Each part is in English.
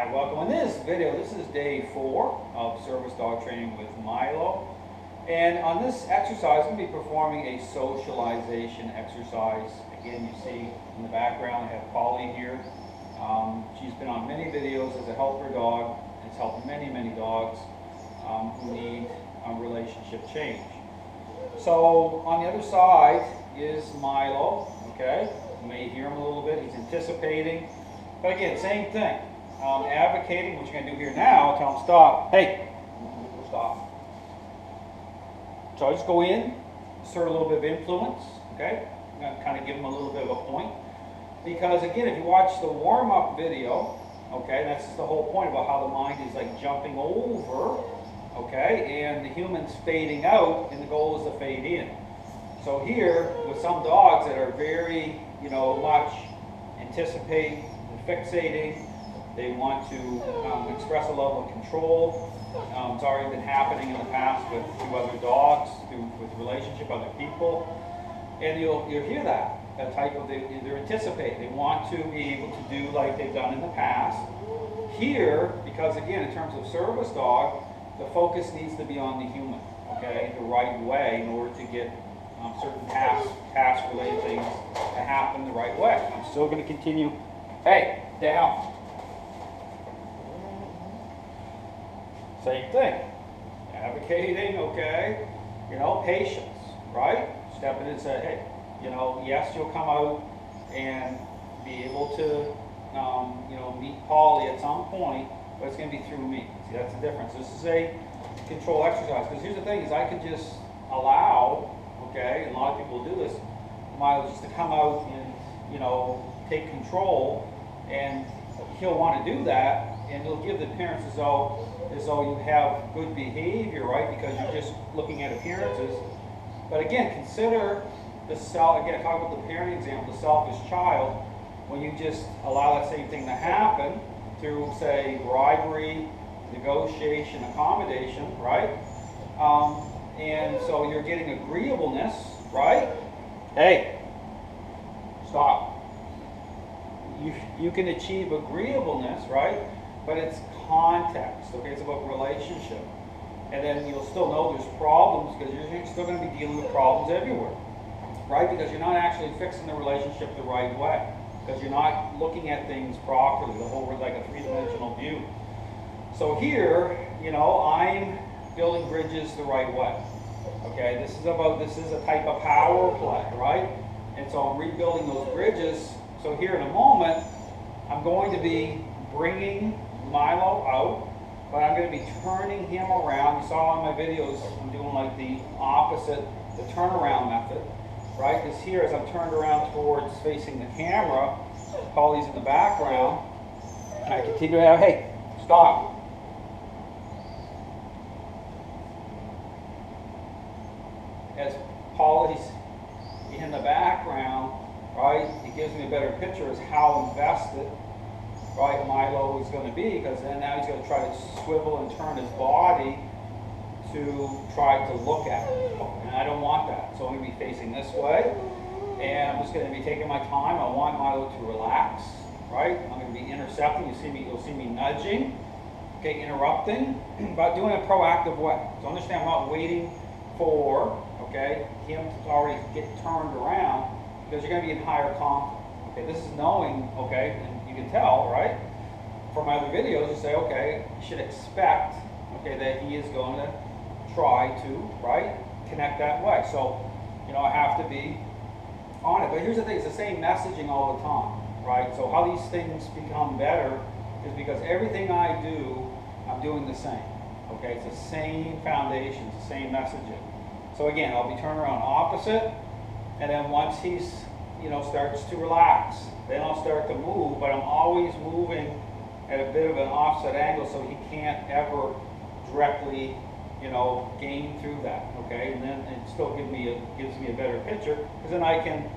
Hi, welcome. In this video, this is day 4 of service dog training with Mylo. And on this exercise, I'm going to be performing a socialization exercise. Again, you see in the background, I have Polly here. She's been on many videos as a helper dog. It's helped many, many dogs who need relationship change. So on the other side is Mylo, okay? You may hear him a little bit, he's anticipating. But again, same thing. Advocating, what you're going to do here now, tell him stop. Hey, stop. So I just go in, insert a little bit of influence, okay? I'm going to kind of give him a little bit of a point. Because again, if you watch the warm-up video, okay, that's the whole point about how the mind is like jumping over, okay, and the human's fading out, and the goal is to fade in. So here, with some dogs that are very, much anticipate and fixating, they want to express a level of control. It's already been happening in the past with other dogs, with relationship, other people, and you'll hear that type of, they're anticipating. They want to be able to do like they've done in the past. Here, because again, in terms of service dog, the focus needs to be on the human, okay, the right way in order to get certain task-related things to happen the right way. I'm still going to continue. Hey, down. Same thing. Advocating, okay. Patience, right? Step in and say, hey, yes, you'll come out and be able to, meet Polly at some point, but it's going to be through me. See, that's the difference. This is a control exercise. Because here's the thing, is I could just allow, okay, and a lot of people do this, Mylo just to come out and, take control, and he'll want to do that, and it'll give the appearance as though you have good behavior, right? Because you're just looking at appearances. But again, consider the self, again, talk about the parenting example, the selfish child, when you just allow that same thing to happen through, say, bribery, negotiation, accommodation, right? And so you're getting agreeableness, right? Hey, stop. You can achieve agreeableness, right? But it's context, okay? It's about relationship. And then you'll still know there's problems because you're still going to be dealing with problems everywhere, right? Because you're not actually fixing the relationship the right way. Because you're not looking at things properly, the whole, like a three-dimensional view. So here, I'm building bridges the right way. Okay, this is a type of power play, right? And so I'm rebuilding those bridges. So here in a moment, I'm going to be bringing Mylo out, but I'm going to be turning him around. You saw on my videos, I'm doing like the opposite, the turnaround method, right? Because here, as I'm turned around towards facing the camera, Polly's in the background, and I continue to have, hey, stop. As Polly's in the background, right, it gives me a better picture as how invested, right, Mylo is going to be, because then now he's going to try to swivel and turn his body to try to look at it. And I don't want that. So I'm going to be facing this way, and I'm just going to be taking my time. I want Mylo to relax, right? I'm going to be intercepting. You'll see me nudging, okay, interrupting, but doing it a proactive way. So understand I'm not waiting for, okay, him to already get turned around, because you're going to be in higher conflict. Okay, this is knowing, okay, and you can tell, right, from my other videos, you say, okay, you should expect, okay, that he is going to try to, right, connect that way. So, I have to be on it. But here's the thing, it's the same messaging all the time, right? So how these things become better is because everything I do, I'm doing the same. Okay, it's the same foundation, it's the same messaging. So again, I'll be turning around opposite, and then once he's, starts to relax, then I'll start to move, but I'm always moving at a bit of an offset angle so he can't ever directly, gain through that, okay? And then it still gives me a better picture, because then I can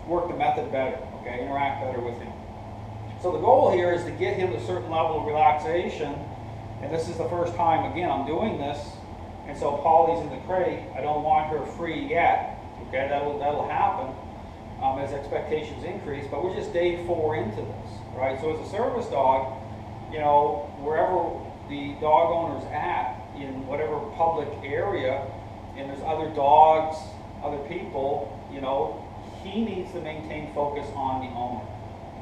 work the method better, okay? Interact better with him. So the goal here is to get him to a certain level of relaxation. And this is the first time, again, I'm doing this, and so Polly's in the crate. I don't want her free yet, okay? That'll happen as expectations increase, but we're just day 4 into this, right? So as a service dog, you know, wherever the dog owner's at, in whatever public area, and there's other dogs, other people, you know, he needs to maintain focus on the owner.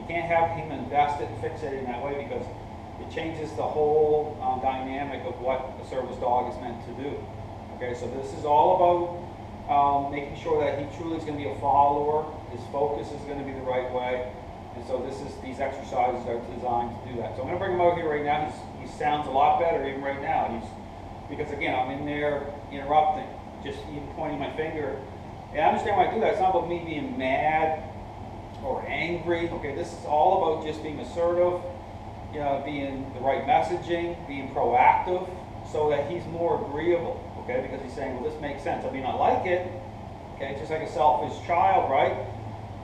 You can't have him invested and fixated in that way, because it changes the whole dynamic of what a service dog is meant to do. Okay, so this is all about making sure that he truly is going to be a follower, his focus is going to be the right way, and so these exercises are designed to do that. So I'm going to bring him over here right now. He sounds a lot better even right now. Because again, I'm in there interrupting, just even pointing my finger. And I understand why I do that. It's not about me being mad or angry. Okay, this is all about just being assertive, you know, being the right messaging, being proactive, so that he's more agreeable. Okay, because he's saying, well, this makes sense. I mean, I like it. Okay, just like a selfish child, right?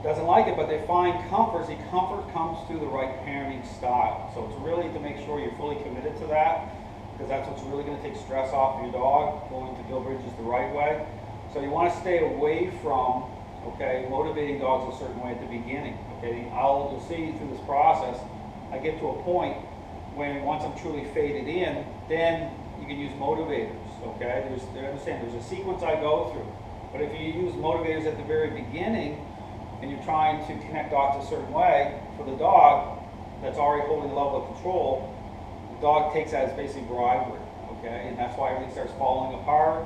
Doesn't like it, but they find comfort. See, comfort comes through the right parenting style. So it's really to make sure you're fully committed to that, because that's what's really going to take stress off of your dog, going to build bridges the right way. So you want to stay away from, okay, motivating dogs a certain way at the beginning. Okay, you'll see through this process, I get to a point when once I'm truly faded in, then you can use motivators. Okay, there's a sequence I go through. But if you use motivators at the very beginning, and you're trying to connect dogs a certain way, for the dog that's already holding a level of control, the dog takes that as basically bribery, okay? And that's why everything starts falling apart.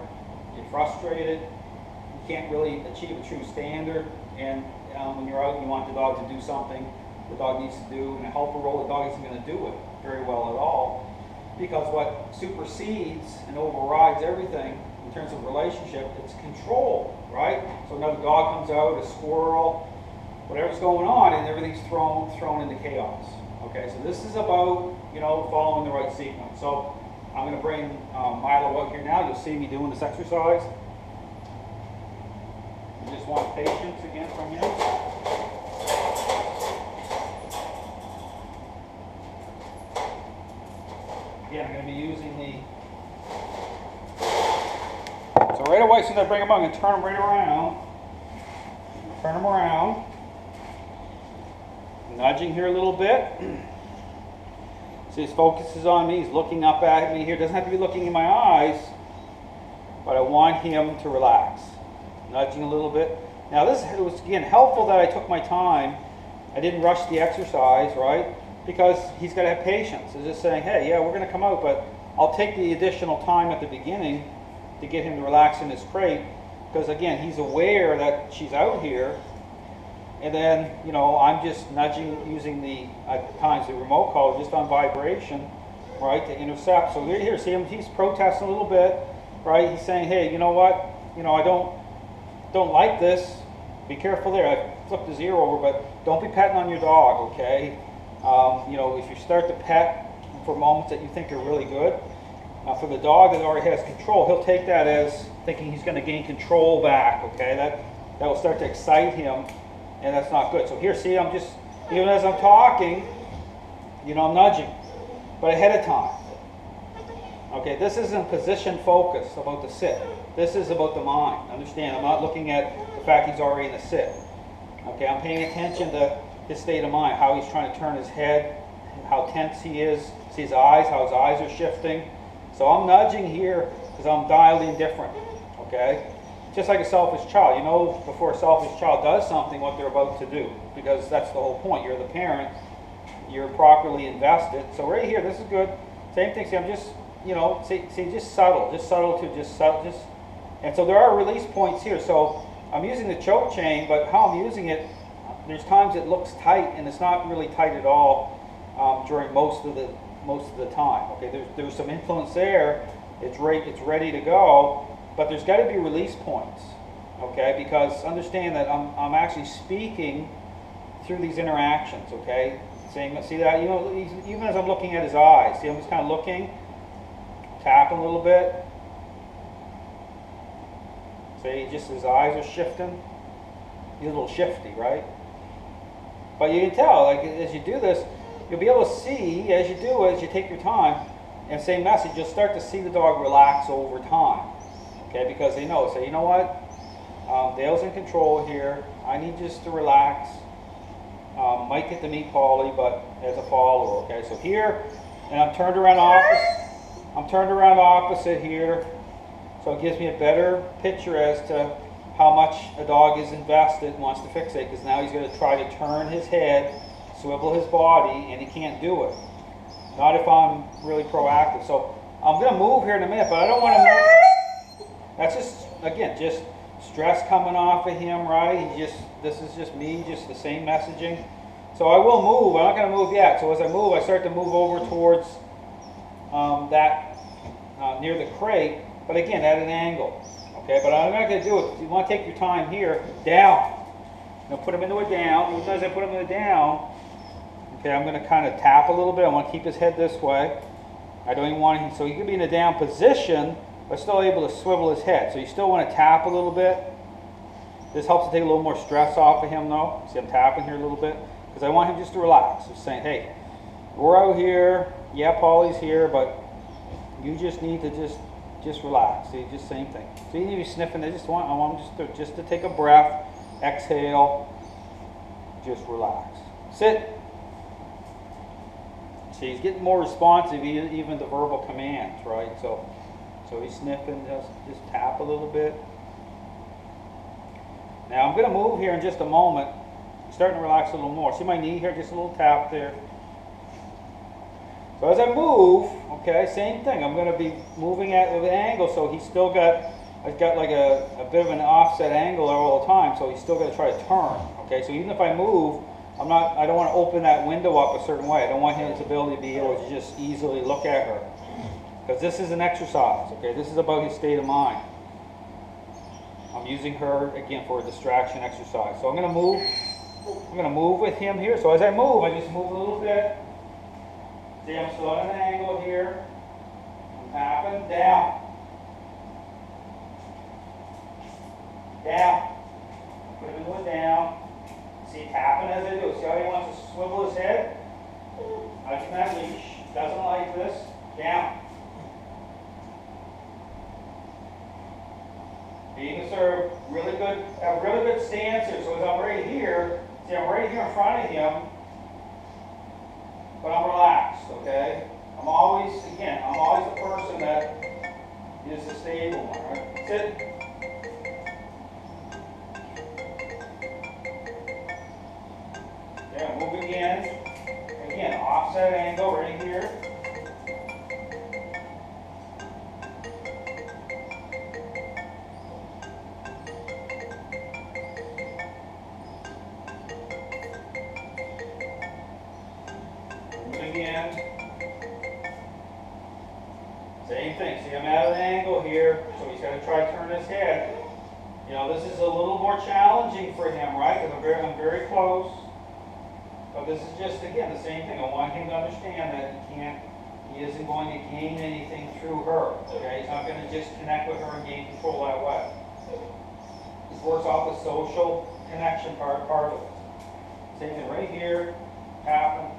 You're frustrated. You can't really achieve a true standard. And when you're out and you want the dog to do something the dog needs to do in a helper role, the dog isn't going to do it very well at all. Because what supersedes and overrides everything in terms of relationship, it's control, right? So another dog comes out, a squirrel, whatever's going on, and everything's thrown into chaos. Okay, so this is about, you know, following the right sequence. So I'm going to bring Mylo out here now. You'll see me doing this exercise. You just want patience again from him. Again, I'm going to be using the... So right away, as soon as I bring him up, I'm going to turn him right around. Turn him around. Nudging here a little bit. See, his focus is on me. He's looking up at me here. Doesn't have to be looking in my eyes, but I want him to relax. Nudging a little bit. Now it was, again, helpful that I took my time. I didn't rush the exercise, right? Because he's got to have patience. It's just saying, hey, yeah, we're going to come out, but I'll take the additional time at the beginning to get him to relax in his crate. Because, again, he's aware that she's out here. And then, you know, I'm just nudging, using the, at times, the remote collar just on vibration, right, to intercept. So here, see him, he's protesting a little bit, right? He's saying, hey, you know what? You know, I don't like this. Be careful there. I flipped the zero over, but don't be petting on your dog, okay? You know, if you start to pet for moments that you think are really good, for the dog that already has control, he'll take that as thinking he's going to gain control back, okay? That will start to excite him. And that's not good. So here, see, I'm just, even as I'm talking, you know, I'm nudging, but ahead of time. Okay, this isn't position focus about the sit. This is about the mind. Understand, I'm not looking at the fact he's already in the sit. Okay, I'm paying attention to his state of mind, how he's trying to turn his head, how tense he is, see his eyes, how his eyes are shifting. So I'm nudging here because I'm dialed in different, okay? Just like a selfish child. You know before a selfish child does something what they're about to do, because that's the whole point. You're the parent. You're properly invested. So right here, this is good. Same thing. See, I'm just, you know, see, just subtle to just subtle. And so there are release points here. So I'm using the choke chain, but how I'm using it, there's times it looks tight, and it's not really tight at all during most of the time. Okay, there's some influence there. It's ready to go. But there's got to be release points, okay? Because understand that I'm actually speaking through these interactions, okay? Saying, see that? You know, even as I'm looking at his eyes, see, I'm just kind of looking, tapping a little bit. See, just his eyes are shifting. He's a little shifty, right? But you can tell, like, as you do this, you'll be able to see, as you do it, as you take your time, and same message, you'll start to see the dog relax over time. Okay, because they know, say, you know what, Dale's in control here. I need just to relax. Might get to meet Paulie, but as a follower. Okay, so here, And I'm turned around opposite. I'm turned around opposite here, so it gives me a better picture as to how much a dog is invested and wants to fixate, because now he's going to try to turn his head, swivel his body, and he can't do it. Not if I'm really proactive. So I'm going to move here in a minute, but I don't want to move. That's just, again, just stress coming off of him, right? This is just me, just the same messaging. So I will move. I'm not going to move yet. So as I move, I start to move over towards near the crate, but again, at an angle. Okay, but I'm not going to do it. You want to take your time here, down. Now put him into a down. Even as I put him in a down, okay, I'm going to kind of tap a little bit. I want to keep his head this way. I don't even want him, so he could be in a down position, but still able to swivel his head. So you still want to tap a little bit. This helps to take a little more stress off of him, though. See, I'm tapping here a little bit because I want him just to relax. Just saying, hey, we're out here. Yeah, Paulie's here, but you just need to just relax. See, just same thing. So you need to be sniffing. I want him just to take a breath, exhale, just relax. Sit. See, he's getting more responsive, even to verbal commands, right? So he's sniffing. Just tap a little bit. Now I'm going to move here in just a moment. I'm starting to relax a little more. See my knee here? Just a little tap there. So as I move, okay, same thing. I'm going to be moving at an angle, so he's still got, I've got like a bit of an offset angle all the time, so he's still going to try to turn. Okay, so even if I move, I don't want to open that window up a certain way. I don't want his ability to be able to just easily look at her. Because this is an exercise, okay? This is about his state of mind. I'm using her, again, for a distraction exercise. So I'm going to move with him here. So as I move, I just move a little bit. See, I'm still at an angle here. I'm tapping down. Down. Put him into a down. See, tapping as I do. See how he wants to swivel his head? Touching that leash. Doesn't like this. Down. Being served. Really good. Have a really good stance here. So as I'm right here, see, I'm right here in front of him. But I'm relaxed, okay? I'm always the person that is the stable one, right? Sit. Okay, move again. Again, offset angle right here. Again. Same thing. See, I'm at an angle here, so he's got to try to turn his head. You know, this is a little more challenging for him, right? Because I'm very close. But this is just, again, the same thing. I want him to understand that he isn't going to gain anything through her. Okay? He's not going to just connect with her and gain control that way. This works off the social connection part of it. Same thing right here, happen.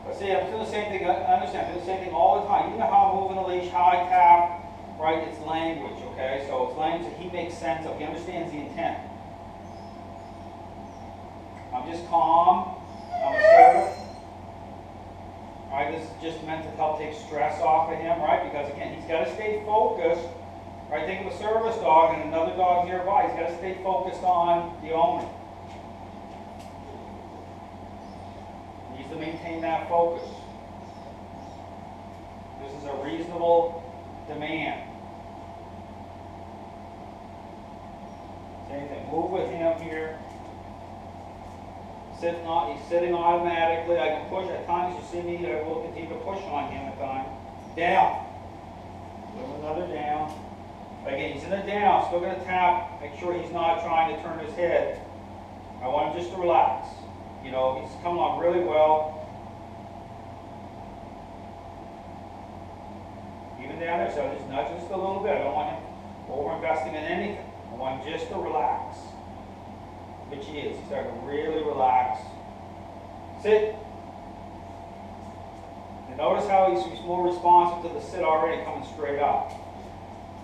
But see, I'm doing the same thing. I understand. I'm doing the same thing all the time. You know how I'm moving the leash, how I tap, right? It's language, okay? So it's language that he makes sense of. He understands the intent. I'm just calm. I'm assertive. Right? This is just meant to help take stress off of him, right? Because again, he's got to stay focused. Right? Think of a service dog and another dog nearby. He's got to stay focused on the owner. To maintain that focus. This is a reasonable demand. Same thing. Move with him here. He's sitting automatically. I can push at times. You see me, I will continue to push on him at times. Down. Another down. Again, he's in a down. Still going to tap. Make sure he's not trying to turn his head. I want him just to relax. You know, he's coming along really well. Even down there, so I just nudge just a little bit. I don't want him over-investing in anything. I want him just to relax. Which he is. He's starting to really relax. Sit. And notice how he's more responsive to the sit already coming straight up.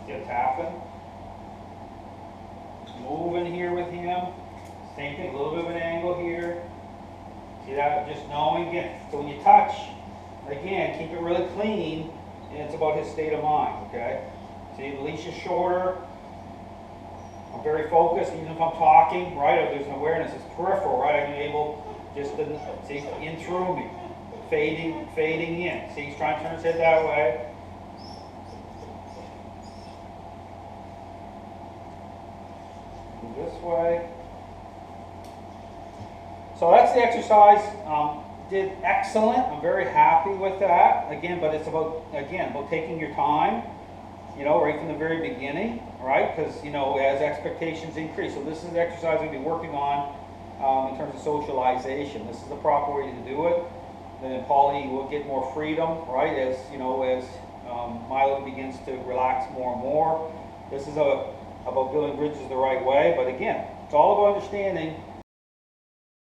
See him tapping. Moving here with him. Same thing, a little bit of an angle here. just knowing again. So when you touch, again, keep it really clean, and it's about his state of mind, okay? See, the leash is shorter. I'm very focused, even if I'm talking, right? There's an awareness, it's peripheral, right? I'm able just to, see, in through me, fading in. See, he's trying to turn his head that way. This way. So that's the exercise. Did excellent. I'm very happy with that. Again, but it's about taking your time. You know, right from the very beginning, right? Because, you know, as expectations increase. So this is the exercise we'll be working on in terms of socialization. This is the proper way to do it. Then Polly will get more freedom, right? As, you know, as Mylo begins to relax more and more. This is about building bridges the right way. But again, it's all about understanding